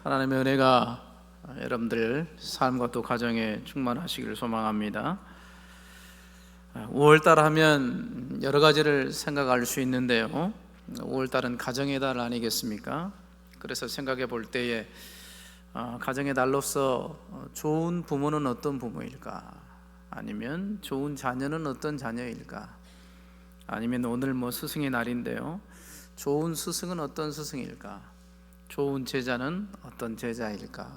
하나님의 은혜가 여러분들 삶과 또 가정에 충만하시기를 소망합니다. 5월달 하면 여러 가지를 생각할 수 있는데요, 5월달은 가정의 달 아니겠습니까? 그래서 생각해 볼 때에 가정의 달로서 좋은 부모는 어떤 부모일까? 아니면 좋은 자녀는 어떤 자녀일까? 아니면 오늘 스승의 날인데요, 좋은 스승은 어떤 스승일까? 좋은 제자는 어떤 제자일까?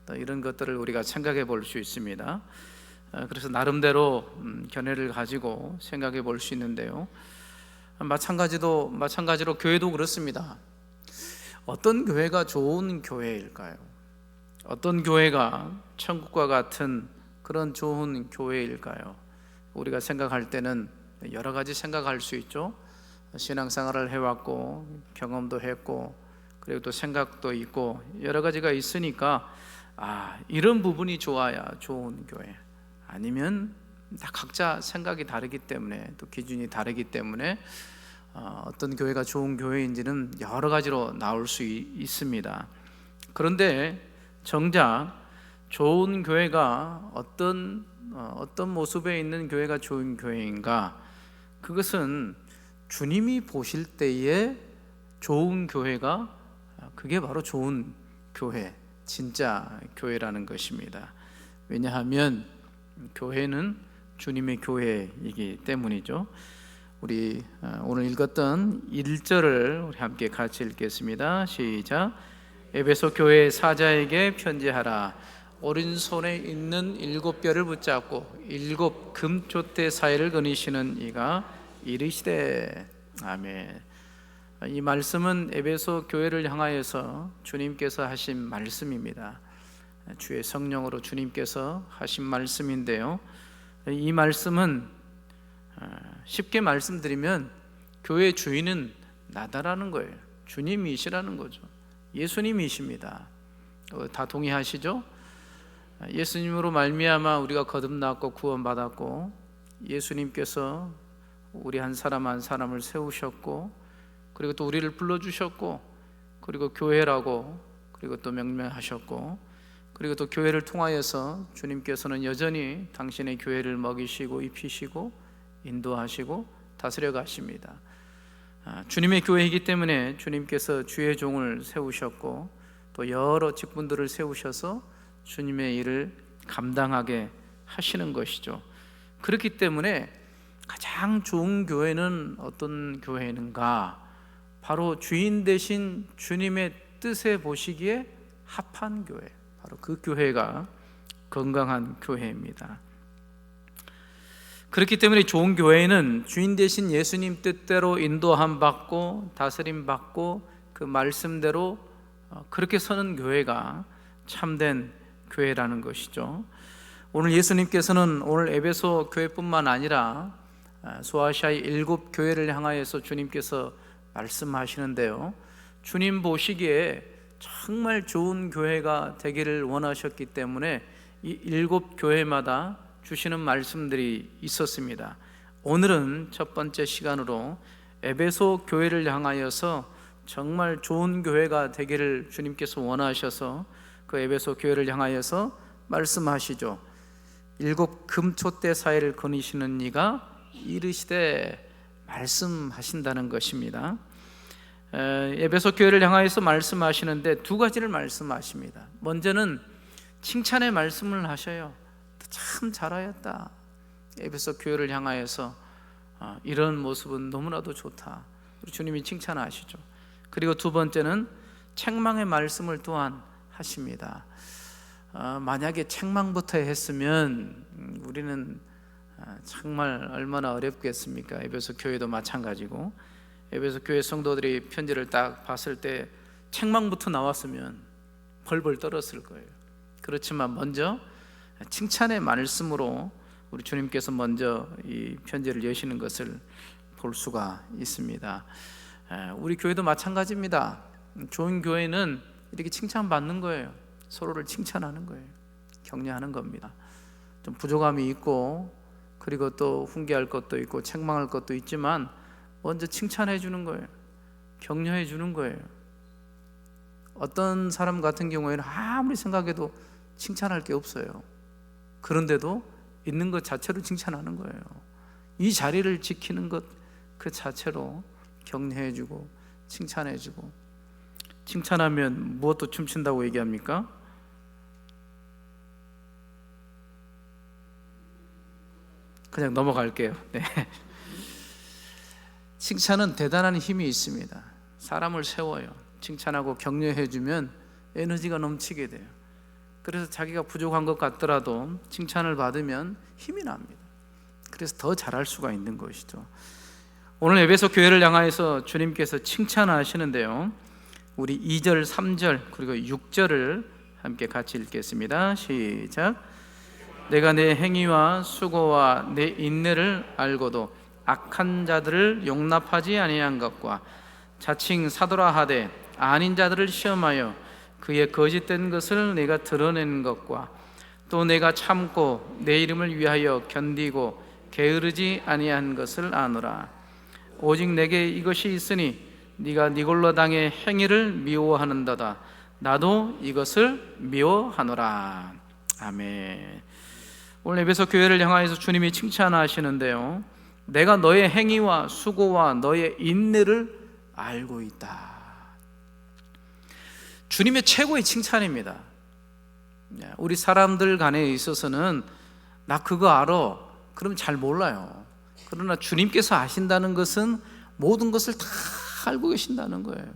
또 이런 것들을 우리가 생각해 볼 수 있습니다. 그래서 나름대로 견해를 가지고 생각해 볼 수 있는데요, 마찬가지로 교회도 그렇습니다. 어떤 교회가 좋은 교회일까요? 어떤 교회가 천국과 같은 그런 좋은 교회일까요? 우리가 생각할 때는 여러 가지 생각할 수 있죠. 신앙생활을 해왔고 경험도 했고 그리고 또 생각도 있고 여러 가지가 있으니까 이런 부분이 좋아야 좋은 교회, 아니면 다 각자 생각이 다르기 때문에 또 기준이 다르기 때문에 어떤 교회가 좋은 교회인지는 여러 가지로 나올 수 있습니다. 그런데 정작 좋은 교회가 어떤 모습에 있는 교회가 좋은 교회인가? 그것은 주님이 보실 때에 좋은 교회가 그게 바로 좋은 교회, 진짜 교회라는 것입니다. 왜냐하면 교회는 주님의 교회이기 때문이죠. 우리 오늘 읽었던 1절을 우리 함께 같이 읽겠습니다. 시작. 에베소 교회 사자에게 편지하라. 오른손에 있는 7뼈를 붙잡고 7 금촛대 사이를 거니시는 이가 이르시되. 아멘. 이 말씀은 에베소 교회를 향하여서 주님께서 하신 말씀입니다. 주의 성령으로 주님께서 하신 말씀인데요, 이 말씀은 쉽게 말씀드리면 교회의 주인은 나다라는 거예요. 주님이시라는 거죠. 예수님이십니다. 다 동의하시죠? 예수님으로 말미암아 우리가 거듭났고 구원받았고, 예수님께서 우리 한 사람 한 사람을 세우셨고, 그리고 또 우리를 불러주셨고, 그리고 교회라고 그리고 또 명명하셨고, 그리고 또 교회를 통하여서 주님께서는 여전히 당신의 교회를 먹이시고 입히시고 인도하시고 다스려 가십니다. 주님의 교회이기 때문에 주님께서 주의 종을 세우셨고 또 여러 직분들을 세우셔서 주님의 일을 감당하게 하시는 것이죠. 그렇기 때문에 가장 좋은 교회는 어떤 교회인가? 바로 주인 되신 주님의 뜻에 보시기에 합한 교회, 바로 그 교회가 건강한 교회입니다. 그렇기 때문에 좋은 교회는 주인 되신 예수님 뜻대로 인도함 받고 다스림 받고 그 말씀대로 그렇게 서는 교회가 참된 교회라는 것이죠. 오늘 예수님께서는 오늘 에베소 교회뿐만 아니라 소아시아의 7 교회를 향하여서 주님께서 말씀하시는데요, 주님 보시기에 정말 좋은 교회가 되기를 원하셨기 때문에 이 7 교회마다 주시는 말씀들이 있었습니다. 오늘은 첫 번째 시간으로 에베소 교회를 향하여서 정말 좋은 교회가 되기를 주님께서 원하셔서 그 에베소 교회를 향하여서 말씀하시죠. 7 금촛대 사이를 거니시는 이가 이르시되, 말씀하신다는 것입니다. 에베소 교회를 향하여서 말씀하시는데 두 가지를 말씀하십니다. 먼저는 칭찬의 말씀을 하셔요. 참 잘하였다. 에베소 교회를 향하여서 이런 모습은 너무나도 좋다. 주님이 칭찬하시죠. 그리고 두 번째는 책망의 말씀을 또한 하십니다. 만약에 책망부터 했으면 우리는 정말 얼마나 어렵겠습니까? 에베소 교회도 마찬가지고, 에베소 교회 성도들이 편지를 딱 봤을 때 책망부터 나왔으면 벌벌 떨었을 거예요. 그렇지만 먼저 칭찬의 말씀으로 우리 주님께서 먼저 이 편지를 여시는 것을 볼 수가 있습니다. 우리 교회도 마찬가지입니다. 좋은 교회는 이렇게 칭찬받는 거예요. 서로를 칭찬하는 거예요. 격려하는 겁니다. 좀 부족함이 있고 그리고 또 훈계할 것도 있고 책망할 것도 있지만 먼저 칭찬해 주는 거예요. 격려해 주는 거예요. 어떤 사람 같은 경우에는 아무리 생각해도 칭찬할 게 없어요. 그런데도 있는 것 자체로 칭찬하는 거예요. 이 자리를 지키는 것 그 자체로 격려해주고 칭찬해주고. 칭찬하면 무엇도 춤춘다고 얘기합니까? 그냥 넘어갈게요. 네. 칭찬은 대단한 힘이 있습니다. 사람을 세워요. 칭찬하고 격려해주면 에너지가 넘치게 돼요. 그래서 자기가 부족한 것 같더라도 칭찬을 받으면 힘이 납니다. 그래서 더 잘할 수가 있는 것이죠. 오늘 에베소 교회를 향하여서 주님께서 칭찬하시는데요, 우리 2절, 3절 그리고 6절을 함께 같이 읽겠습니다. 시작. 내가 내 행위와 수고와 내 인내를 알고도 악한 자들을 용납하지 아니한 것과 자칭 사도라 하되 아닌 자들을 시험하여 그의 거짓된 것을 내가 드러낸 것과 또 내가 참고 내 이름을 위하여 견디고 게으르지 아니한 것을 아노라. 오직 내게 이것이 있으니 네가 니골로 당의 행위를 미워하는도다. 나도 이것을 미워하노라. 아멘. 오늘 에베소 교회를 향하여서 주님이 칭찬하시는데요, 내가 너의 행위와 수고와 너의 인내를 알고 있다. 주님의 최고의 칭찬입니다. 우리 사람들 간에 있어서는 나 그거 알아, 그럼 잘 몰라요. 그러나 주님께서 아신다는 것은 모든 것을 다 알고 계신다는 거예요.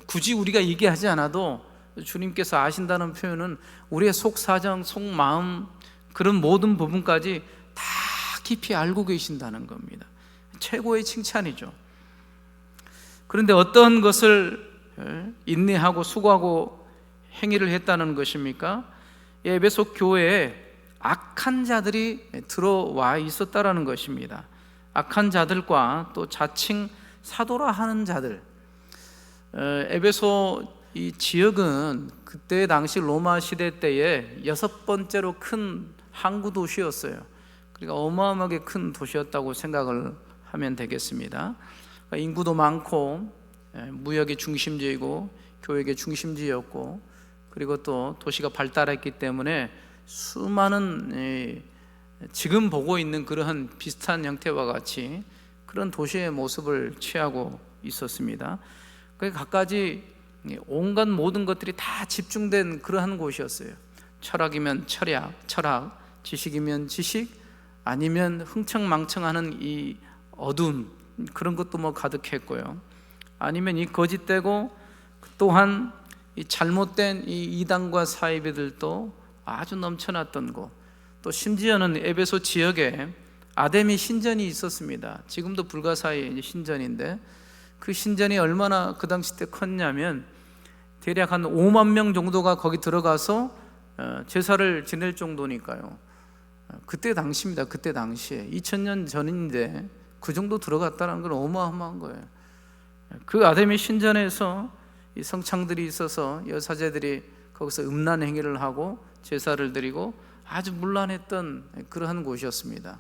굳이 우리가 얘기하지 않아도 주님께서 아신다는 표현은 우리의 속사정, 속마음, 그런 모든 부분까지 다 깊이 알고 계신다는 겁니다. 최고의 칭찬이죠. 그런데 어떤 것을 인내하고 수고하고 행위를 했다는 것입니까? 에베소 교회에 악한 자들이 들어와 있었다라는 것입니다. 악한 자들과 또 자칭 사도라 하는 자들. 에베소 이 지역은 그때 당시 로마 시대 때에 6번째로 큰 항구 도시였어요. 그러니까 어마어마하게 큰 도시였다고 생각을 하면 되겠습니다. 그러니까 인구도 많고 무역의 중심지이고 교역의 중심지였고, 그리고 또 도시가 발달했기 때문에 수많은 지금 보고 있는 그러한 비슷한 형태와 같이 그런 도시의 모습을 취하고 있었습니다. 갖가지 온갖 모든 것들이 다 집중된 그러한 곳이었어요. 철학이면 철학, 지식이면 지식, 아니면 흥청망청하는 이 어두움, 그런 것도 뭐 가득했고요. 아니면 이 거짓되고 또한 이 잘못된 이 이단과 사이비들도 아주 넘쳐났던 곳, 또 심지어는 에베소 지역에 아데미 신전이 있었습니다. 지금도 불가사의 신전인데, 그 신전이 얼마나 그 당시 때 컸냐면 대략 한 5만 명 정도가 거기 들어가서 제사를 지낼 정도니까요. 그때 당시입니다. 그때 당시에 2000년 전인데 그 정도 들어갔다는 건 어마어마한 거예요. 그 아데미 신전에서 이 성창들이 있어서 여사제들이 거기서 음란 행위를 하고 제사를 드리고 아주 문란했던 그러한 곳이었습니다.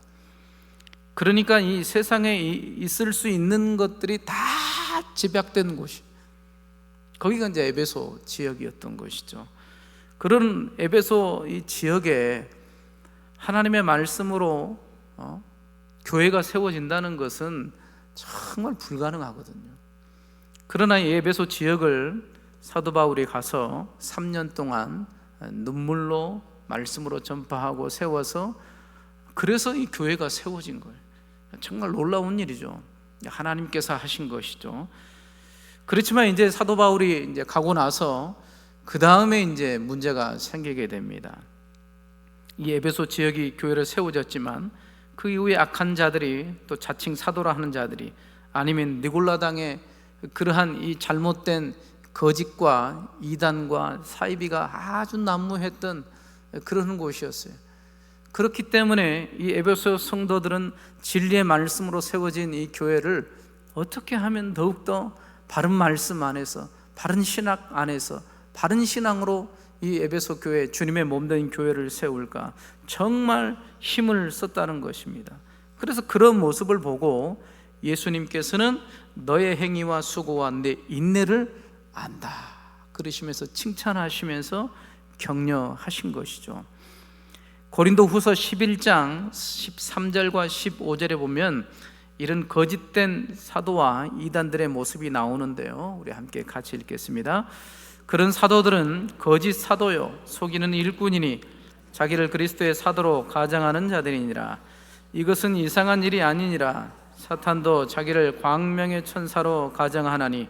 그러니까 이 세상에 있을 수 있는 것들이 다 집약된 곳이, 거기가 이제 에베소 지역이었던 것이죠. 그런 에베소 이 지역에 하나님의 말씀으로 교회가 세워진다는 것은 정말 불가능하거든요. 그러나 이 에베소 지역을 사도 바울이 가서 3년 동안 눈물로 말씀으로 전파하고 세워서, 그래서 이 교회가 세워진 거예요. 정말 놀라운 일이죠. 하나님께서 하신 것이죠. 그렇지만 이제 사도 바울이 이제 가고 나서 그 다음에 이제 문제가 생기게 됩니다. 이 에베소 지역이 교회를 세워졌지만 그 이후에 악한 자들이, 또 자칭 사도라 하는 자들이, 아니면 니골라당의 그러한 이 잘못된 거짓과 이단과 사이비가 아주 난무했던 그런 곳이었어요. 그렇기 때문에 이 에베소 성도들은 진리의 말씀으로 세워진 이 교회를 어떻게 하면 더욱더 바른 말씀 안에서, 바른 신학 안에서, 바른 신앙으로 이 에베소 교회, 주님의 몸된 교회를 세울까, 정말 힘을 썼다는 것입니다. 그래서 그런 모습을 보고 예수님께서는 너의 행위와 수고와 내 인내를 안다, 들으시면서 칭찬하시면서 격려하신 것이죠. 고린도후서 11장 13절과 15절에 보면 이런 거짓된 사도와 이단들의 모습이 나오는데요, 우리 함께 같이 읽겠습니다. 그런 사도들은 거짓 사도요 속이는 일꾼이니 자기를 그리스도의 사도로 가장하는 자들이니라. 이것은 이상한 일이 아니니라. 사탄도 자기를 광명의 천사로 가장하나니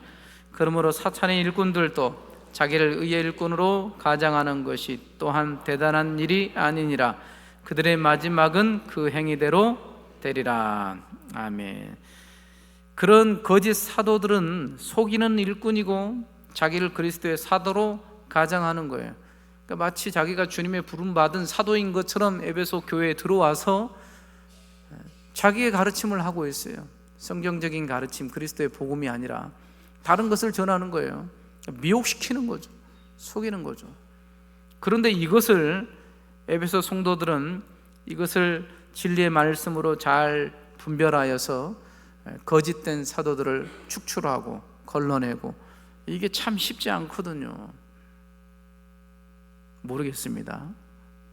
그러므로 사탄의 일꾼들도 자기를 의의 일꾼으로 가장하는 것이 또한 대단한 일이 아니니라. 그들의 마지막은 그 행위대로 되리라. 아멘. 그런 거짓 사도들은 속이는 일꾼이고 자기를 그리스도의 사도로 가장하는 거예요. 그러니까 마치 자기가 주님의 부름받은 사도인 것처럼 에베소 교회에 들어와서 자기의 가르침을 하고 있어요. 성경적인 가르침, 그리스도의 복음이 아니라 다른 것을 전하는 거예요. 미혹시키는 거죠. 속이는 거죠. 그런데 이것을 에베소 성도들은 이것을 진리의 말씀으로 잘 분별하여서 거짓된 사도들을 축출하고 걸러내고, 이게 참 쉽지 않거든요. 모르겠습니다.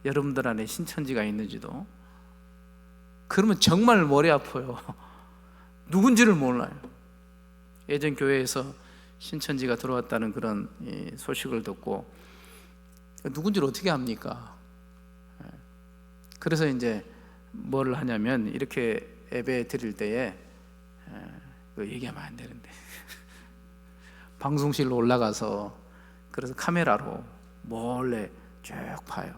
여러분들 안에 신천지가 있는지도. 그러면 정말 머리 아파요. 누군지를 몰라요. 예전 교회에서 신천지가 들어왔다는 그런 소식을 듣고 누군지를 어떻게 합니까? 그래서 이제 뭘 하냐면, 이렇게 예배 드릴 때에 얘기하면 안 되는데 방송실로 올라가서 그래서 카메라로 몰래 쭉 봐요.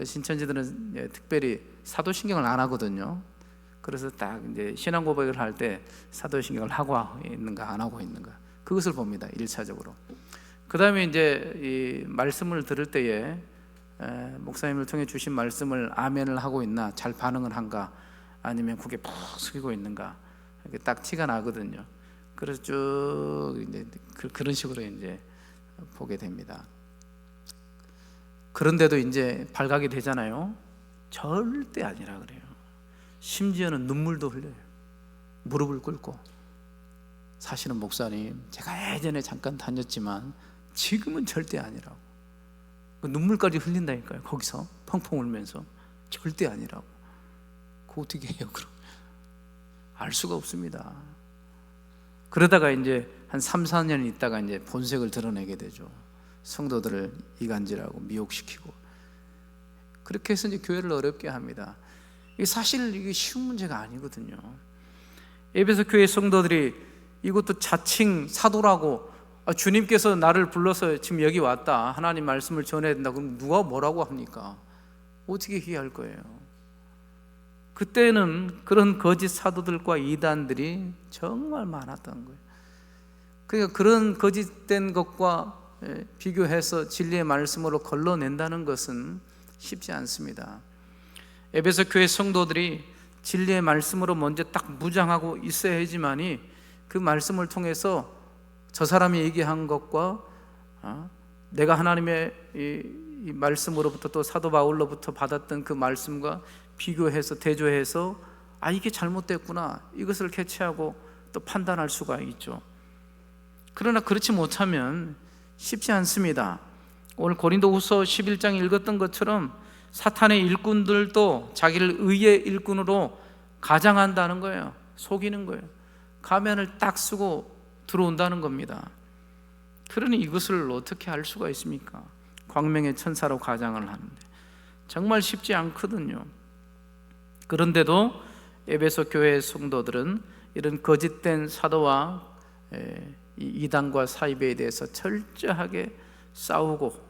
신천지들은 특별히 사도신경을 안 하거든요. 그래서 딱 이제 신앙 고백을 할 때 사도신경을 하고 있는가 안 하고 있는가, 그것을 봅니다. 1차적으로. 그 다음에 이제 이 말씀을 들을 때에 목사님을 통해 주신 말씀을 아멘을 하고 있나, 잘 반응을 한가, 아니면 고개 푹 숙이고 있는가, 이렇게 딱 티가 나거든요. 그래서 쭉 이제 그런 식으로 이제 보게 됩니다. 그런데도 이제 발각이 되잖아요. 절대 아니라 그래요. 심지어는 눈물도 흘려요. 무릎을 꿇고, 사실은 목사님, 제가 예전에 잠깐 다녔지만 지금은 절대 아니라고. 눈물까지 흘린다니까요. 거기서 펑펑 울면서 절대 아니라고. 그거 어떻게 해요? 그럼 알 수가 없습니다. 그러다가 이제 한 3, 4년 있다가 이제 본색을 드러내게 되죠. 성도들을 이간질하고 미혹시키고, 그렇게 해서 이제 교회를 어렵게 합니다. 이게 사실 이게 쉬운 문제가 아니거든요. 에베소 교회 성도들이 이것도 자칭 사도라고, 주님께서 나를 불러서 지금 여기 왔다, 하나님 말씀을 전해야 된다, 그럼 누가 뭐라고 합니까? 어떻게 이해할 거예요? 그때는 그런 거짓 사도들과 이단들이 정말 많았던 거예요. 그러니까 그런 거짓된 것과 비교해서 진리의 말씀으로 걸러낸다는 것은 쉽지 않습니다. 에베소 교회 성도들이 진리의 말씀으로 먼저 딱 무장하고 있어야지만이 그 말씀을 통해서 저 사람이 얘기한 것과 내가 하나님의 이 말씀으로부터 또 사도 바울로부터 받았던 그 말씀과 비교해서 대조해서 이게 잘못됐구나, 이것을 캐치하고 또 판단할 수가 있죠. 그러나 그렇지 못하면 쉽지 않습니다. 오늘 고린도후서 11장 읽었던 것처럼 사탄의 일꾼들도 자기를 의의 일꾼으로 가장한다는 거예요. 속이는 거예요. 가면을 딱 쓰고 들어온다는 겁니다. 그러니 이것을 어떻게 할 수가 있습니까? 광명의 천사로 가장을 하는데 정말 쉽지 않거든요. 그런데도 에베소 교회의 성도들은 이런 거짓된 사도와 이단과 사이비에 대해서 철저하게 싸우고,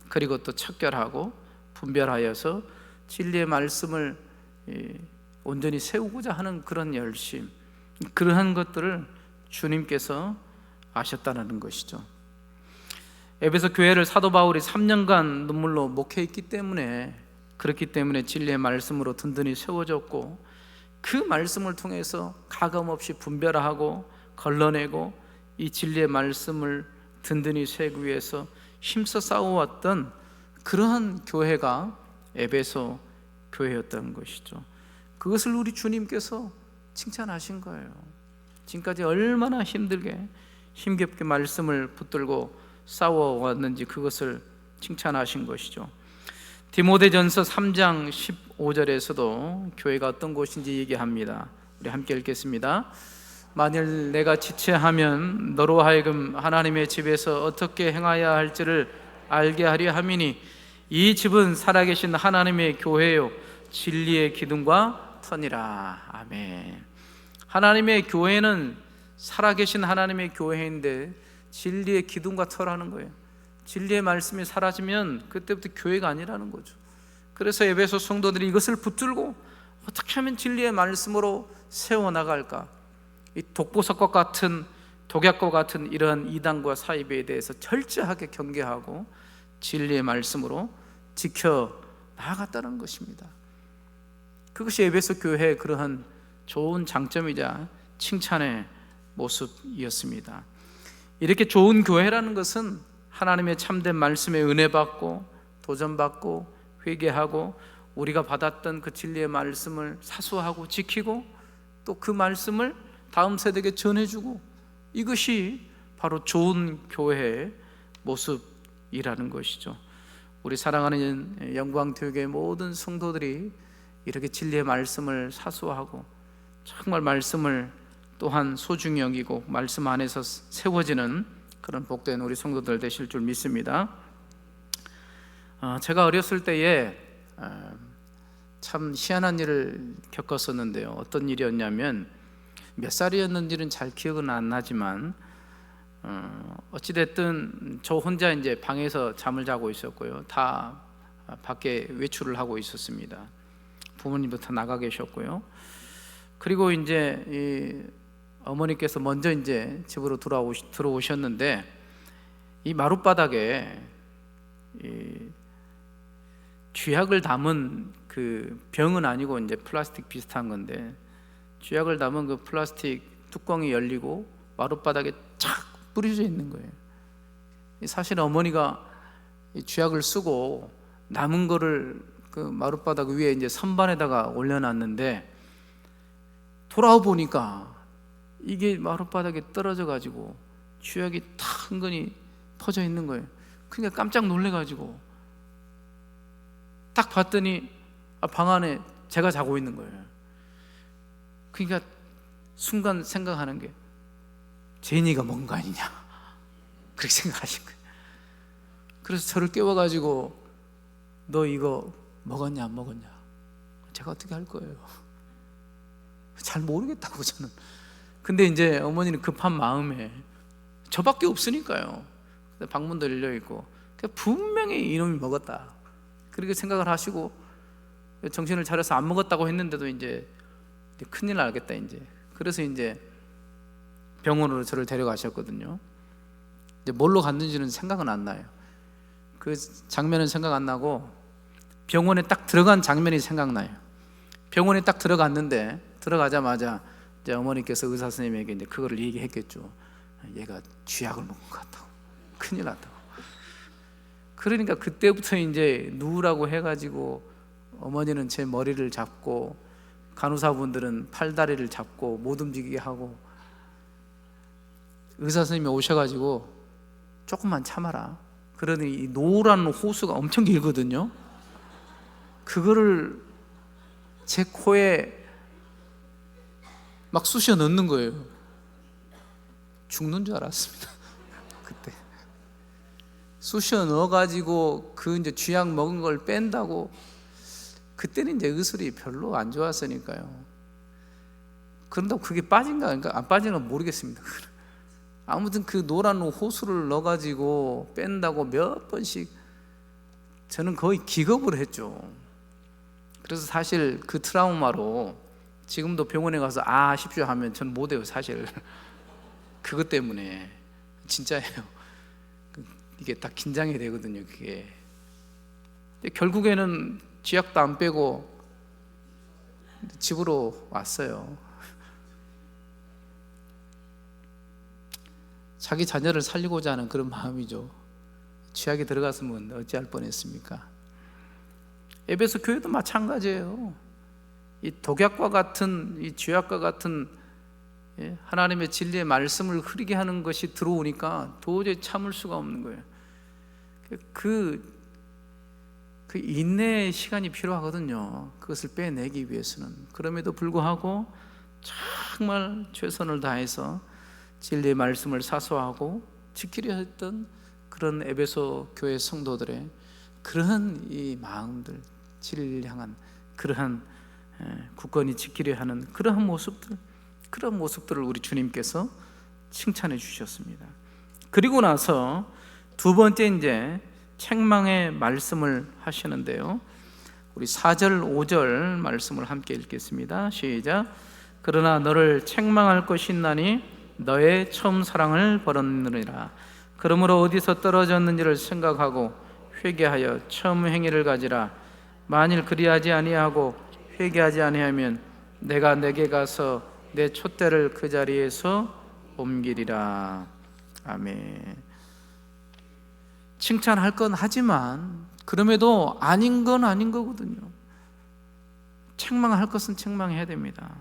그리고 또 척결하고 분별하여서 진리의 말씀을 온전히 세우고자 하는 그런 열심, 그러한 것들을 주님께서 아셨다는 것이죠. 에베소 교회를 사도 바울이 3년간 눈물로 목회했기 때문에, 그렇기 때문에 진리의 말씀으로 든든히 세워졌고, 그 말씀을 통해서 가감없이 분별하고 걸러내고 이 진리의 말씀을 든든히 세우기 위해서 힘써 싸워왔던 그러한 교회가 에베소 교회였던 것이죠. 그것을 우리 주님께서 칭찬하신 거예요. 지금까지 얼마나 힘들게 힘겹게 말씀을 붙들고 싸워왔는지 그것을 칭찬하신 것이죠. 디모데전서 3장 15절에서도 교회가 어떤 곳인지 얘기합니다. 우리 함께 읽겠습니다. 만일 내가 지체하면 너로 하여금 하나님의 집에서 어떻게 행하여야 할지를 알게 하려 함이니 이 집은 살아계신 하나님의 교회요 진리의 기둥과 터니라. 아멘. 하나님의 교회는 살아계신 하나님의 교회인데 진리의 기둥과 터라는 거예요. 진리의 말씀이 사라지면 그때부터 교회가 아니라는 거죠. 그래서 에베소 성도들이 이것을 붙들고 어떻게 하면 진리의 말씀으로 세워나갈까, 이 독보석과 같은 독약과 같은 이러한 이단과 사이비에 대해서 철저하게 경계하고 진리의 말씀으로 지켜 나아갔다는 것입니다. 그것이 에베소 교회의 그러한 좋은 장점이자 칭찬의 모습이었습니다. 이렇게 좋은 교회라는 것은 하나님의 참된 말씀에 은혜 받고 도전받고 회개하고 우리가 받았던 그 진리의 말씀을 사수하고 지키고 또 그 말씀을 다음 세대에게 전해주고, 이것이 바로 좋은 교회의 모습이라는 것이죠. 우리 사랑하는 영광교회의 모든 성도들이 이렇게 진리의 말씀을 사수하고 정말 말씀을 또한 소중히 여기고 말씀 안에서 세워지는 그런 복된 우리 성도들 되실 줄 믿습니다. 제가 어렸을 때에 참 희한한 일을 겪었었는데요. 어떤 일이었냐면, 몇 살이었는지는 잘 기억은 안 나지만 어찌됐든 저 혼자 이제 방에서 잠을 자고 있었고요. 다 밖에 외출을 하고 있었습니다. 부모님도 다 나가 계셨고요. 그리고 이제 이 어머니께서 먼저 이제 집으로 들어오셨는데, 이 마룻바닥에 이 쥐약을 담은 그 병은 아니고 이제 플라스틱 비슷한 건데, 쥐약을 담은 그 플라스틱 뚜껑이 열리고 마룻바닥에 착 뿌려져 있는 거예요. 사실 어머니가 이 쥐약을 쓰고 남은 거를 그 마룻바닥 위에 이제 선반에다가 올려놨는데, 돌아와 보니까 이게 마룻바닥에 떨어져 가지고 쥐약이 탁 은근히 퍼져 있는 거예요. 그러니까 깜짝 놀래 가지고 딱 봤더니 방 안에 제가 자고 있는 거예요. 그러니까 순간 생각하는 게, 제니가 뭔가 아니냐, 그렇게 생각하신 거예요. 그래서 저를 깨워가지고 너 이거 먹었냐 안 먹었냐, 제가 어떻게 할 거예요? 잘 모르겠다고 저는. 근데 이제 어머니는 급한 마음에 저밖에 없으니까요. 방문도 열려있고 분명히 이놈이 먹었다 그렇게 생각을 하시고 정신을 차려서 안 먹었다고 했는데도 이제 큰일 나겠다 이제. 그래서 이제 병원으로 저를 데려가셨거든요. 이제 뭘로 갔는지는 생각은 안 나요. 그 장면은 생각 안 나고 병원에 딱 들어간 장면이 생각나요. 병원에 딱 들어갔는데, 들어가자마자 이제 어머니께서 의사 선생님에게 이제 그거를 얘기했겠죠. 얘가 쥐약을 먹은 것 같다고, 큰일 났다고. 그러니까 그때부터 이제 누우라고 해가지고 어머니는 제 머리를 잡고 간호사분들은 팔다리를 잡고 못 움직이게 하고, 의사 선생님이 오셔가지고 조금만 참아라. 그러니 이 노란 호수가 엄청 길거든요. 그거를 제 코에 막 쑤셔 넣는 거예요. 죽는 줄 알았습니다. 그때 쑤셔 넣어가지고 그 이제 쥐약 먹은 걸 뺀다고. 그때는 이제 의술이 별로 안 좋았으니까요. 그런다고 그게 빠진가 안 빠진가 모르겠습니다. 아무튼 그 노란 호수를 넣어가지고 뺀다고 몇 번씩 저는 거의 기겁을 했죠. 그래서 사실 그 트라우마로 지금도 병원에 가서 하십시오 하면 저는 못해요. 사실 그것 때문에 진짜예요. 이게 딱 긴장이 되거든요. 그게. 근데 결국에는 쥐약도 안 빼고 집으로 왔어요. 자기 자녀를 살리고자 하는 그런 마음이죠. 쥐약이 들어갔으면 어찌할 뻔했습니까? 에베소 교회도 마찬가지예요. 이 독약과 같은, 이 쥐약과 같은 하나님의 진리의 말씀을 흐리게 하는 것이 들어오니까 도저히 참을 수가 없는 거예요. 그 인내의 시간이 필요하거든요. 그것을 빼내기 위해서는. 그럼에도 불구하고 정말 최선을 다해서 진리의 말씀을 사수하고 지키려 했던 그런 에베소 교회 성도들의 그러한 이 마음들, 진리를 향한 그러한 굳건히 지키려 하는 그러한 모습들을 우리 주님께서 칭찬해 주셨습니다. 그리고 나서 두 번째 이제 책망의 말씀을 하시는데요, 우리 4절 5절 말씀을 함께 읽겠습니다. 시작. 그러나 너를 책망할 것이 있나니 너의 처음 사랑을 버렸느니라. 그러므로 어디서 떨어졌는지를 생각하고 회개하여 처음 행위를 가지라. 만일 그리하지 아니하고 회개하지 아니하면 내가 내게 가서 내 촛대를 그 자리에서 옮기리라. 아멘. 칭찬할 건 하지만 그럼에도 아닌 건 아닌 거거든요. 책망할 것은 책망해야 됩니다.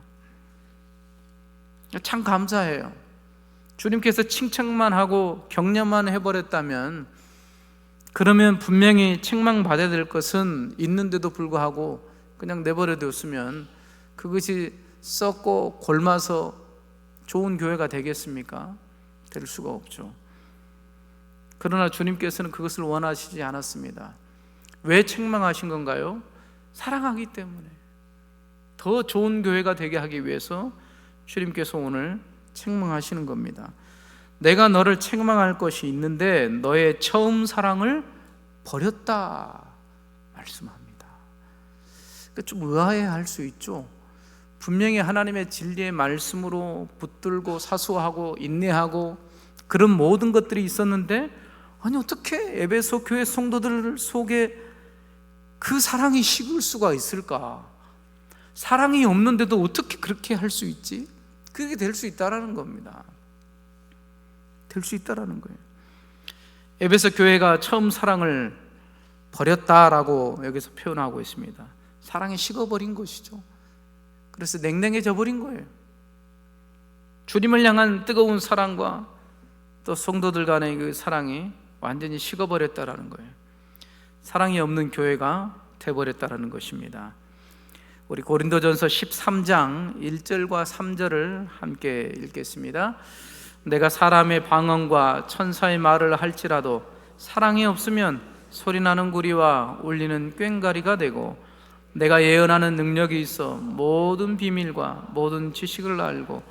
참 감사해요. 주님께서 칭찬만 하고 격려만 해버렸다면, 그러면 분명히 책망받아야 될 것은 있는데도 불구하고 그냥 내버려뒀으면 그것이 썩고 골마서 좋은 교회가 되겠습니까? 될 수가 없죠. 그러나 주님께서는 그것을 원하시지 않았습니다. 왜 책망하신 건가요? 사랑하기 때문에, 더 좋은 교회가 되게 하기 위해서 주님께서 오늘 책망하시는 겁니다. 내가 너를 책망할 것이 있는데 너의 처음 사랑을 버렸다 말씀합니다. 좀 의아해할 수 있죠. 분명히 하나님의 진리의 말씀으로 붙들고 사수하고 인내하고 그런 모든 것들이 있었는데, 아니 어떻게 에베소 교회 성도들 속에 그 사랑이 식을 수가 있을까? 사랑이 없는데도 어떻게 그렇게 할 수 있지? 그게 될 수 있다라는 겁니다. 될 수 있다라는 거예요. 에베소 교회가 처음 사랑을 버렸다라고 여기서 표현하고 있습니다. 사랑이 식어버린 것이죠. 그래서 냉랭해져 버린 거예요. 주님을 향한 뜨거운 사랑과 또 성도들 간의 그 사랑이 완전히 식어버렸다라는 거예요. 사랑이 없는 교회가 돼버렸다라는 것입니다. 우리 고린도전서 13장 1절과 3절을 함께 읽겠습니다. 내가 사람의 방언과 천사의 말을 할지라도 사랑이 없으면 소리나는 구리와 울리는 꽹과리가 되고, 내가 예언하는 능력이 있어 모든 비밀과 모든 지식을 알고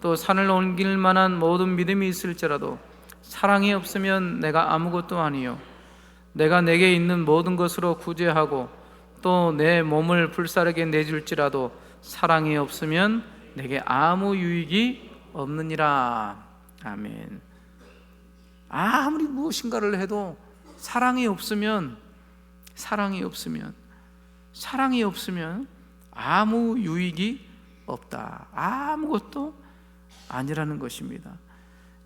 또 산을 옮길 만한 모든 믿음이 있을지라도 사랑이 없으면 내가 아무것도 아니요, 내가 내게 있는 모든 것으로 구제하고 또 내 몸을 불사르게 내줄지라도 사랑이 없으면 내게 아무 유익이 없느니라. 아멘. 아무리 무엇인가를 해도 사랑이 없으면 아무 유익이 없다. 아무것도 아니라는 것입니다.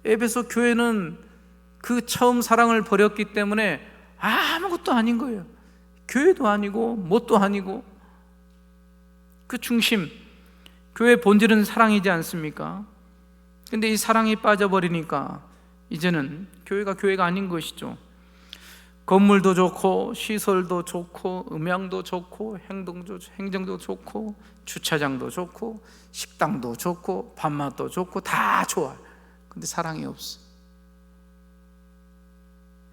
에베소 교회는 그 처음 사랑을 버렸기 때문에 아무것도 아닌 거예요. 교회도 아니고 뭣도 아니고, 그 중심, 교회 본질은 사랑이지 않습니까? 근데 이 사랑이 빠져버리니까 이제는 교회가 아닌 것이죠. 건물도 좋고 시설도 좋고 음향도 좋고 행정도 좋고 주차장도 좋고 식당도 좋고 밥맛도 좋고 다 좋아요. 근데 사랑이 없어.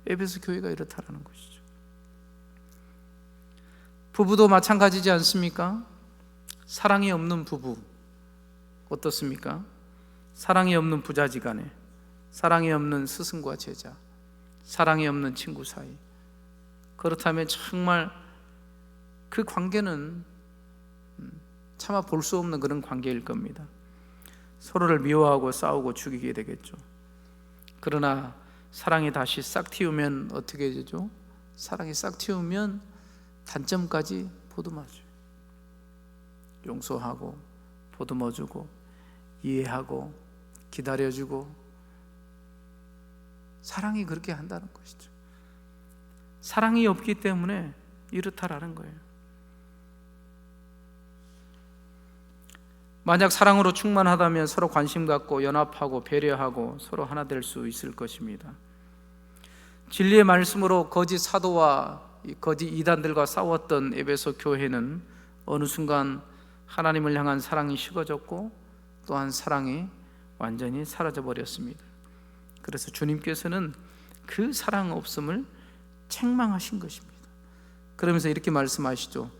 에베소 교회가 이렇다라는 것이죠. 부부도 마찬가지지 않습니까? 사랑이 없는 부부 어떻습니까? 사랑이 없는 부자지간에, 사랑이 없는 스승과 제자, 사랑이 없는 친구 사이, 그렇다면 정말 그 관계는 차마 볼 수 없는 그런 관계일 겁니다. 서로를 미워하고 싸우고 죽이게 되겠죠. 그러나 사랑이 다시 싹 틔우면 어떻게 되죠? 사랑이 싹 틔우면 단점까지 보듬어줘요. 용서하고 보듬어주고 이해하고 기다려주고, 사랑이 그렇게 한다는 것이죠. 사랑이 없기 때문에 이렇다라는 거예요. 만약 사랑으로 충만하다면 서로 관심 갖고 연합하고 배려하고 서로 하나 될 수 있을 것입니다. 진리의 말씀으로 거짓 사도와 거짓 이단들과 싸웠던 에베소 교회는 어느 순간 하나님을 향한 사랑이 식어졌고 또한 사랑이 완전히 사라져 버렸습니다. 그래서 주님께서는 그 사랑 없음을 책망하신 것입니다. 그러면서 이렇게 말씀하시죠.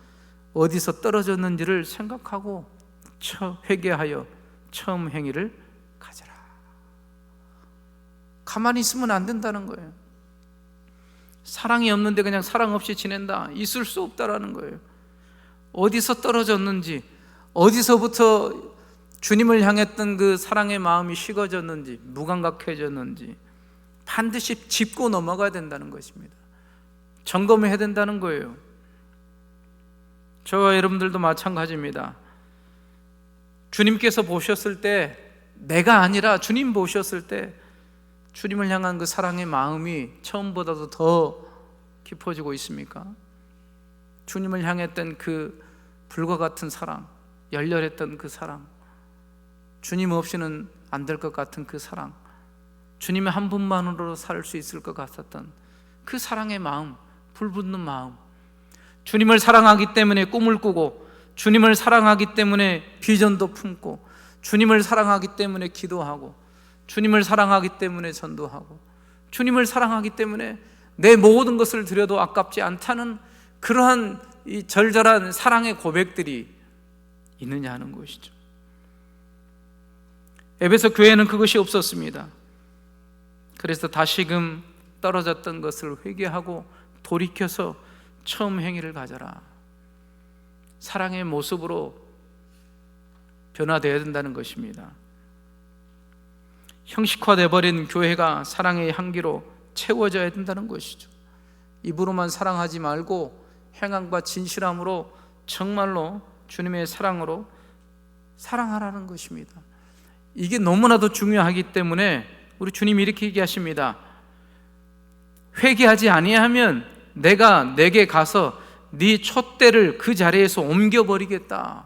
어디서 떨어졌는지를 생각하고 회개하여 처음 행위를 가져라. 가만히 있으면 안 된다는 거예요. 사랑이 없는데 그냥 사랑 없이 지낸다, 있을 수 없다라는 거예요. 어디서 떨어졌는지, 어디서부터 주님을 향했던 그 사랑의 마음이 식어졌는지, 무감각해졌는지 반드시 짚고 넘어가야 된다는 것입니다. 점검해야 된다는 거예요. 저와 여러분들도 마찬가지입니다. 주님께서 보셨을 때, 내가 아니라 주님 보셨을 때 주님을 향한 그 사랑의 마음이 처음보다도 더 깊어지고 있습니까? 주님을 향했던 그 불과 같은 사랑, 열렬했던 그 사랑, 주님 없이는 안 될 것 같은 그 사랑, 주님의 한 분만으로 살 수 있을 것 같았던 그 사랑의 마음, 불붙는 마음, 주님을 사랑하기 때문에 꿈을 꾸고, 주님을 사랑하기 때문에 비전도 품고, 주님을 사랑하기 때문에 기도하고, 주님을 사랑하기 때문에 전도하고, 주님을 사랑하기 때문에 내 모든 것을 드려도 아깝지 않다는 그러한 이 절절한 사랑의 고백들이 있느냐 하는 것이죠. 에베소 교회는 그것이 없었습니다. 그래서 다시금 떨어졌던 것을 회개하고 돌이켜서 처음 행위를 가져라. 사랑의 모습으로 변화되어야 된다는 것입니다. 형식화되어 버린 교회가 사랑의 향기로 채워져야 된다는 것이죠. 입으로만 사랑하지 말고 행함과 진실함으로 정말로 주님의 사랑으로 사랑하라는 것입니다. 이게 너무나도 중요하기 때문에 우리 주님이 이렇게 얘기하십니다. 회개하지 아니하면 내가 내게 가서 네 촛대를 그 자리에서 옮겨버리겠다.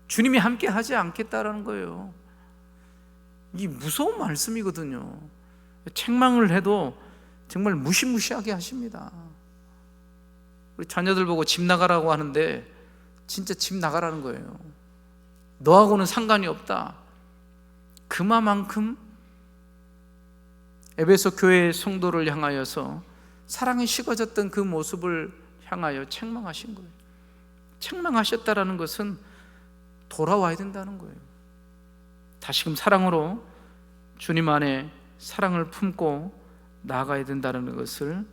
주님이 함께 하지 않겠다라는 거예요. 이게 무서운 말씀이거든요. 책망을 해도 정말 무시무시하게 하십니다. 우리 자녀들 보고 집 나가라고 하는데 진짜 집 나가라는 거예요. 너하고는 상관이 없다. 그만큼 에베소 교회의 성도를 향하여서 사랑이 식어졌던 그 모습을 향하여 책망하신 거예요. 책망하셨다라는 것은 돌아와야 된다는 거예요. 다시금 사랑으로 주님 안에 사랑을 품고 나아가야 된다는 것을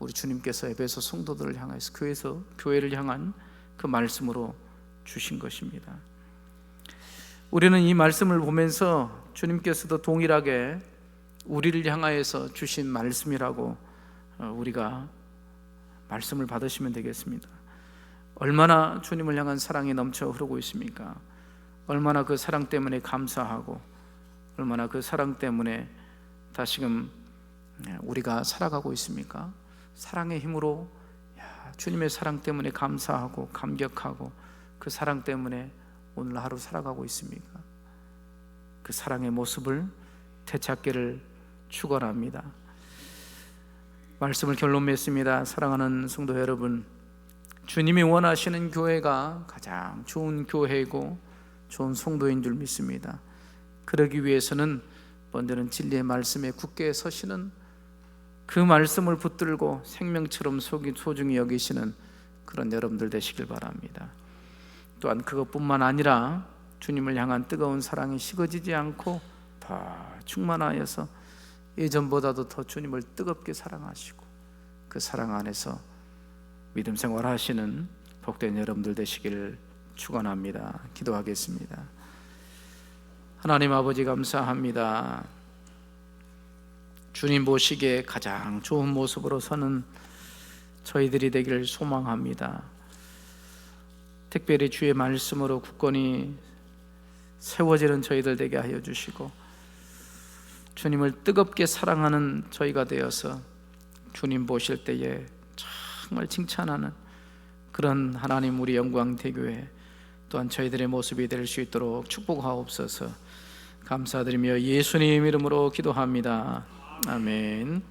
우리 주님께서 에베소 성도들을 향해서 교회를 향한 그 말씀으로 주신 것입니다. 우리는 이 말씀을 보면서 주님께서도 동일하게 우리를 향하여서 주신 말씀이라고 우리가 말씀을 받으시면 되겠습니다. 얼마나 주님을 향한 사랑이 넘쳐 흐르고 있습니까? 얼마나 그 사랑 때문에 감사하고, 얼마나 그 사랑 때문에 다시금 우리가 살아가고 있습니까? 사랑의 힘으로 주님의 사랑 때문에 감사하고 감격하고 그 사랑 때문에 오늘 하루 살아가고 있습니까? 그 사랑의 모습을 되찾기를 축원합니다. 말씀을 결론 맺습니다. 사랑하는 성도 여러분, 주님이 원하시는 교회가 가장 좋은 교회이고 좋은 성도인 줄 믿습니다. 그러기 위해서는 먼저는 진리의 말씀에 굳게 서시는, 그 말씀을 붙들고 생명처럼 소중히 여기시는 그런 여러분들 되시길 바랍니다. 또한 그것뿐만 아니라 주님을 향한 뜨거운 사랑이 식어지지 않고 더 충만하여서 예전보다도 더 주님을 뜨겁게 사랑하시고 그 사랑 안에서 믿음 생활하시는 복된 여러분들 되시기를 축원합니다. 기도하겠습니다. 하나님 아버지, 감사합니다. 주님 보시기에 가장 좋은 모습으로 서는 저희들이 되기를 소망합니다. 특별히 주의 말씀으로 굳건히 세워지는 저희들 되게 하여 주시고, 주님을 뜨겁게 사랑하는 저희가 되어서 주님 보실 때에 정말 칭찬하는 그런 하나님 우리 영광대교회 또한 저희들의 모습이 될 수 있도록 축복하옵소서. 감사드리며 예수님 이름으로 기도합니다. 아멘.